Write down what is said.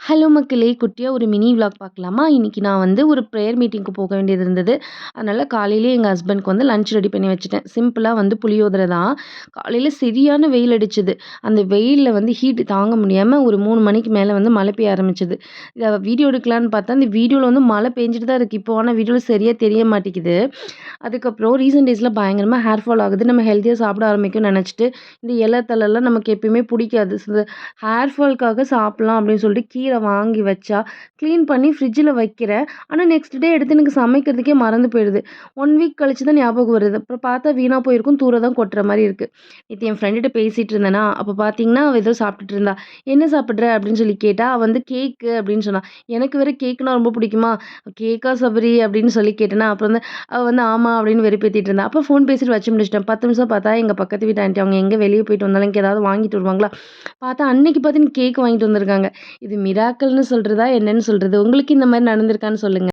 Hello மக்களே! குட்டியா ஒரு மினி விளாக் பார்க்கலாமா? இன்னைக்கு நான் வந்து ஒரு ப்ரேயர் மீட்டிங்க்கு போக வேண்டியது இருந்தது. அதனால காலையிலேயே எங்க ஹஸ்பண்ட்க்கு வந்து லஞ்ச் ரெடி பண்ணி வச்சுட்டேன். சிம்பிளா வந்து புளியோதரை தான். காலையில சரியான வெயில் அடிச்சது. அந்த வெயில்ல வந்து ஹீட் தாங்க முடியாம ஒரு 3 மணிக்கு மேல வந்து மழை பெய்ய ஆரம்பிச்சது. இத வீடியோ எடுக்கலான்னு பார்த்தா, அந்த வீடியோல வந்து மழை பெஞ்சுட்டு தான் இருக்கு. இப்போ ஆனா வீடியோல சரியா தெரிய மாட்டேங்குது. அதுக்கப்புறம் ரீசென்ட் டேஸ்ல பயங்கரமா ஹேர் ஃபால் ஆகுது. நம்ம ஹெல்த்தியா சாப்பிட ஆரம்பிக்கும்னு நெனச்சுட்டு, இந்த இல தழைலாம் நமக்கு எப்பயுமே புடிக்காது. ஹேர் ஃபால்க்காக சாப்பிடலாம் அப்படின்னு சொல்லிட்டு கீரை வாங்கி வச்சா, கிளீன் பண்ணி ஃப்ரிட்ஜில வைக்கிறேன். ஆனா நெக்ஸ்ட் டே எடுத்து எனக்கு சமைக்கிறதுக்கே மறந்து போயிடுது. 1 வீக் கழிச்சு தான் ஞாபகம் வருது. அப்புறம் பார்த்தா வீணா போயிருக்கும். தூர தான் கொட்டுற மாரி இருக்கு. நேத்து என் ஃப்ரெண்டுட்ட பேசிட்டு இருந்தேனா, அப்ப பார்த்தீங்கன்னா, அவ ஏதோ சாப்பிட்டுட்டு இருந்தா. "என்ன சாப்பிடுற?" அப்படின்னு சொல்லி கேட்டா, அவ வந்து கேக்கு அப்படின்னு சொன்னா. எனக்கு வேற கேக்குனா ரொம்ப பிடிக்குமா, "கேக்கா சபரி?" அப்படின்னு சொல்லி கேட்டேனா, அப்புறம் வந்து அவ வந்து ஆமா அப்படின்னு வெறுப்பேத்திட்டு இருந்தா. அப்ப ஃபோன் பேசிட்டு வச்சு முடிச்சுட்டேன். 10 நிமிஷம் பார்த்தா எங்க பக்கத்து வீட்டு ஆன்டி அவங்க எங்க வெளிய போயிட்டு வந்தாலும் எனக்கு ஏதாவது வாங்கிட்டு வருவாங்களா, பார்த்தா அன்னைக்கு பார்த்தீங்கன்னா கேக் வாங்கிட்டு வந்திருக்காங்க. இது மிராக்கிள்னு சொல்றதா என்னன்னு சொல்றது? உங்களுக்கு இந்த மாரி நடந்திருக்கான்னு சொல்லுங்க.